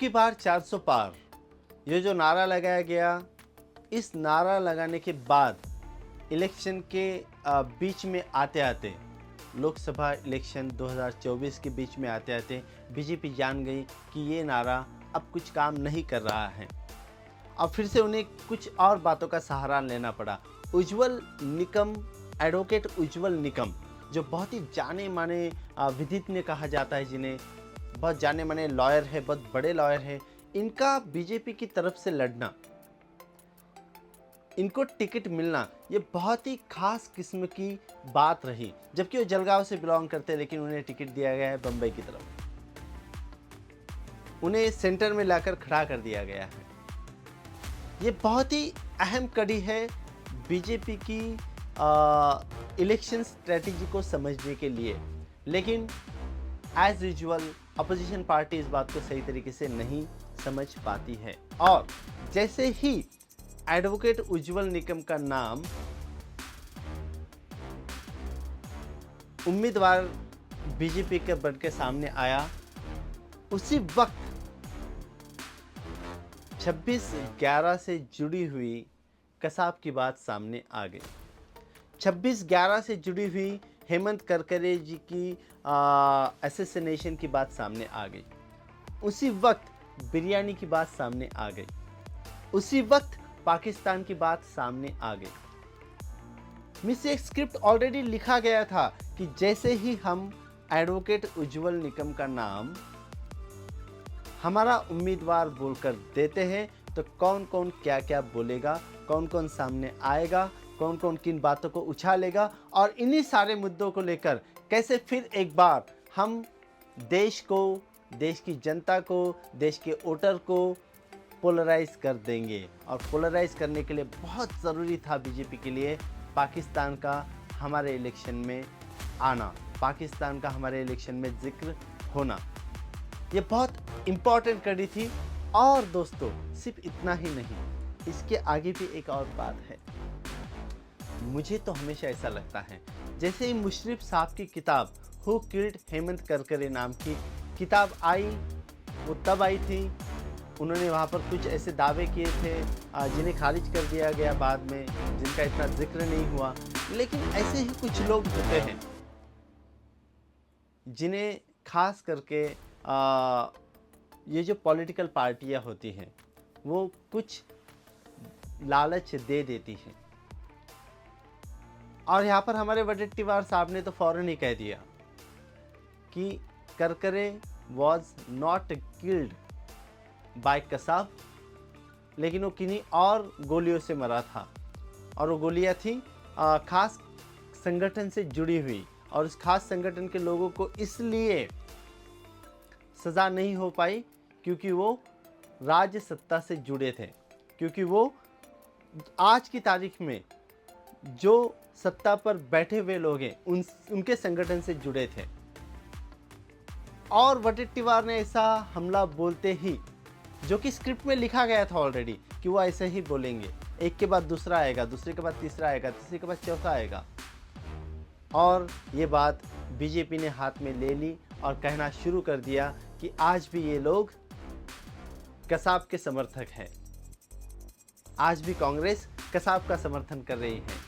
की बार 400 पार, ये जो नारा लगाया गया, इस नारा लगाने के बाद इलेक्शन के बीच में आते आते, लोकसभा इलेक्शन 2024 के बीच में आते आते बीजेपी जान गई कि ये नारा अब कुछ काम नहीं कर रहा है। अब फिर से उन्हें कुछ और बातों का सहारा लेना पड़ा। उज्ज्वल निकम, एडवोकेट उज्ज्वल निकम, जो बहुत ही जाने माने विधिज्ञ कहा जाता है, जिन्हें बहुत जाने माने लॉयर है, बहुत बड़े लॉयर है, इनका बीजेपी की तरफ से लड़ना, इनको टिकट मिलना, ये बहुत ही खास किस्म की बात रही। जबकि वो जलगांव से बिलोंग करते हैं, लेकिन उन्हें टिकट दिया गया है बम्बई की तरफ। उन्हें सेंटर में लाकर खड़ा कर दिया गया है। ये बहुत ही अहम कड़ी है बीजेपी की इलेक्शन स्ट्रेटजी को समझने के लिए। लेकिन एज यूजुअल अपोजिशन पार्टी इस बात को सही तरीके से नहीं समझ पाती है। और जैसे ही एडवोकेट उज्ज्वल निकम का नाम उम्मीदवार बीजेपी के बन के सामने आया, उसी वक्त 26/11 से जुड़ी हुई कसाब की बात सामने आ गई। 26/11 से जुड़ी हुई हेमंत करकरे जी की असैसिनेशन की बात सामने आ गई। उसी वक्त बिरयानी की बात सामने आ गई। उसी वक्त पाकिस्तान की बात सामने आ गई। मिस एक स्क्रिप्ट ऑलरेडी लिखा गया था कि जैसे ही हम एडवोकेट उज्ज्वल निकम का नाम हमारा उम्मीदवार बोलकर देते हैं तो कौन कौन क्या क्या बोलेगा, कौन कौन सामने आएगा, कौन कौन किन बातों को उछालेगा, और इन्हीं सारे मुद्दों को लेकर कैसे फिर एक बार हम देश को, देश की जनता को, देश के वोटर को पोलराइज कर देंगे। और पोलराइज करने के लिए बहुत ज़रूरी था बीजेपी के लिए पाकिस्तान का हमारे इलेक्शन में आना, पाकिस्तान का हमारे इलेक्शन में जिक्र होना। ये बहुत इम्पॉर्टेंट कड़ी थी। और दोस्तों, सिर्फ इतना ही नहीं, इसके आगे भी एक और बात है। मुझे तो हमेशा ऐसा लगता है, जैसे ही मुशर्रफ साहब की किताब हु किल्ड हेमंत करकरे नाम की किताब आई, वो तब आई थी, उन्होंने वहाँ पर कुछ ऐसे दावे किए थे जिन्हें खारिज कर दिया गया बाद में, जिनका इतना जिक्र नहीं हुआ। लेकिन ऐसे ही कुछ लोग होते हैं जिन्हें खास करके ये जो पॉलिटिकल पार्टियां होती हैं वो कुछ लालच दे देती हैं। और यहाँ पर हमारे वडेट्टीवार साहब ने तो फौरन ही कह दिया कि Karkare was not killed by Kasab, लेकिन वो किन्हीं और गोलियों से मरा था। और वो गोलियां थी खास संगठन से जुड़ी हुई, और उस खास संगठन के लोगों को इसलिए सज़ा नहीं हो पाई क्योंकि वो राज्य सत्ता से जुड़े थे, क्योंकि वो आज की तारीख में जो सत्ता पर बैठे हुए लोग हैं उनके संगठन से जुड़े थे। और वडेट्टीवार ने ऐसा हमला बोलते ही, जो कि स्क्रिप्ट में लिखा गया था ऑलरेडी कि वो ऐसे ही बोलेंगे, एक के बाद दूसरा आएगा, दूसरे के बाद तीसरा आएगा, तीसरे के बाद चौथा आएगा, और ये बात बीजेपी ने हाथ में ले ली और कहना शुरू कर दिया कि आज भी ये लोग कसाब के समर्थक हैं, आज भी कांग्रेस कसाब का समर्थन कर रही है,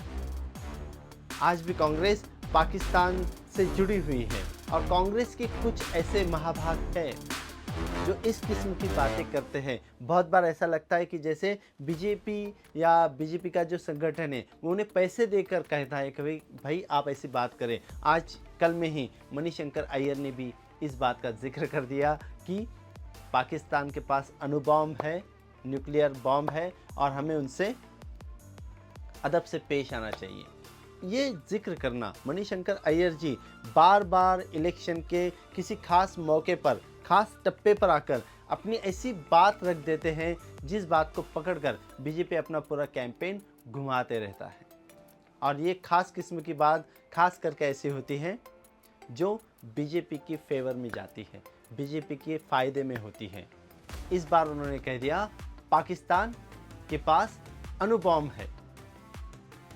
आज भी कांग्रेस पाकिस्तान से जुड़ी हुई है। और कांग्रेस के कुछ ऐसे महाभाग हैं जो इस किस्म की बातें करते हैं। बहुत बार ऐसा लगता है कि जैसे बीजेपी या बीजेपी का जो संगठन है वो उन्हें पैसे देकर कहता है कि भाई आप ऐसी बात करें। आज कल में ही मणिशंकर अय्यर ने भी इस बात का जिक्र कर दिया कि पाकिस्तान के पास अणुबॉम्ब है, न्यूक्लियर बॉम्ब है, और हमें उनसे अदब से पेश आना चाहिए। ये जिक्र करना, मणिशंकर अय्यर जी बार बार इलेक्शन के किसी खास मौके पर, खास टप्पे पर आकर अपनी ऐसी बात रख देते हैं जिस बात को पकड़कर बीजेपी अपना पूरा कैंपेन घुमाते रहता है। और ये खास किस्म की बात खास करके ऐसी होती है जो बीजेपी की फेवर में जाती है, बीजेपी के फ़ायदे में होती है। इस बार उन्होंने कह दिया पाकिस्तान के पास अणुबॉम्ब है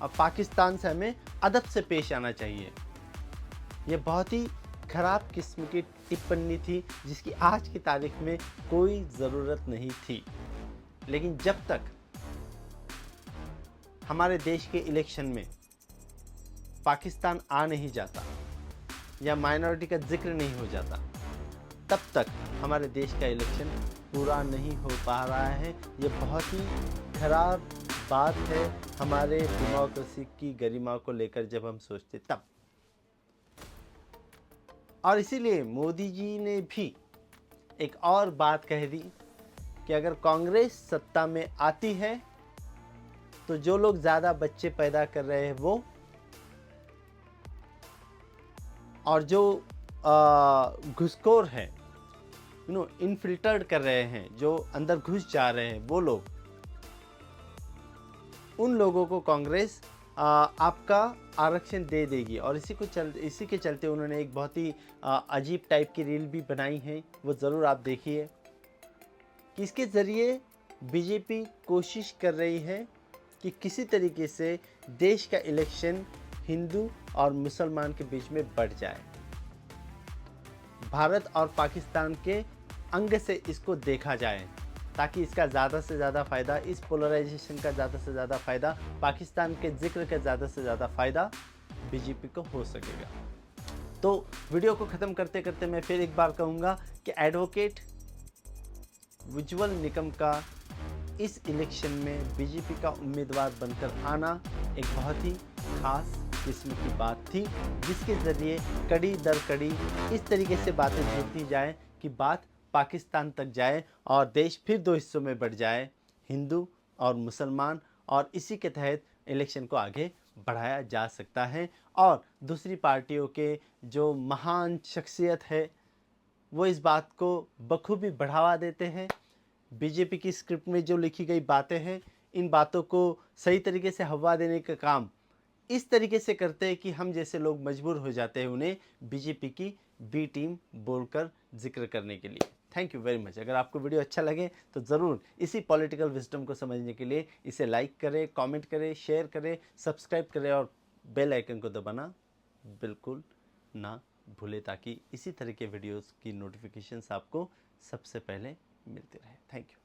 और पाकिस्तान से हमें अदब से पेश आना चाहिए। ये बहुत ही खराब किस्म की टिप्पणी थी जिसकी आज की तारीख में कोई ज़रूरत नहीं थी। लेकिन जब तक हमारे देश के इलेक्शन में पाकिस्तान आ नहीं जाता या माइनॉरिटी का जिक्र नहीं हो जाता, तब तक हमारे देश का इलेक्शन पूरा नहीं हो पा रहा है। ये बहुत ही खराब बात है हमारे डेमोक्रेसी की गरिमा को लेकर जब हम सोचते तब। और इसीलिए मोदी जी ने भी एक और बात कह दी कि अगर कांग्रेस सत्ता में आती है तो जो लोग ज़्यादा बच्चे पैदा कर रहे हैं वो, और जो घुसखोर हैं, इनफिल्टर्ड कर रहे हैं, जो अंदर घुस जा रहे हैं, वो लोग, उन लोगों को कांग्रेस आपका आरक्षण दे देगी। और इसी के चलते उन्होंने एक बहुत ही अजीब टाइप की रील भी बनाई है, वो ज़रूर आप देखिए, कि इसके ज़रिए बीजेपी कोशिश कर रही है कि किसी तरीके से देश का इलेक्शन हिंदू और मुसलमान के बीच में बढ़ जाए। भारत और पाकिस्तान के अंग से इसको देखा जाए ताकि इसका ज़्यादा से ज़्यादा फ़ायदा, इस पोलराइजेशन का ज़्यादा से ज़्यादा फ़ायदा, पाकिस्तान के जिक्र का ज़्यादा से ज़्यादा फ़ायदा बीजेपी को हो सकेगा। तो वीडियो को ख़त्म करते करते मैं फिर एक बार कहूँगा कि एडवोकेट उज्ज्वल निकम का इस इलेक्शन में बीजेपी का उम्मीदवार बनकर आना एक बहुत ही खास किस्म की बात थी, जिसके ज़रिए कड़ी दर कड़ी इस तरीके से बातें जुड़ती जाए कि बात पाकिस्तान तक जाए और देश फिर दो हिस्सों में बढ़ जाए, हिंदू और मुसलमान, और इसी के तहत इलेक्शन को आगे बढ़ाया जा सकता है। और दूसरी पार्टियों के जो महान शख्सियत है वो इस बात को बखूबी बढ़ावा देते हैं। बीजेपी की स्क्रिप्ट में जो लिखी गई बातें हैं, इन बातों को सही तरीके से हवा देने का काम इस तरीके से करते हैं कि हम जैसे लोग मजबूर हो जाते हैं उन्हें बीजेपी की बी टीम बोलकर जिक्र करने के लिए। Thank you very much. अगर आपको वीडियो अच्छा लगे तो ज़रूर इसी पॉलिटिकल विजडम को समझने के लिए इसे लाइक करें, कमेंट करें, शेयर करें, सब्सक्राइब करें और बेल आइकन को दबाना बिल्कुल ना भूलें ताकि इसी तरह के वीडियोस की नोटिफिकेशंस आपको सबसे पहले मिलते रहे। Thank you.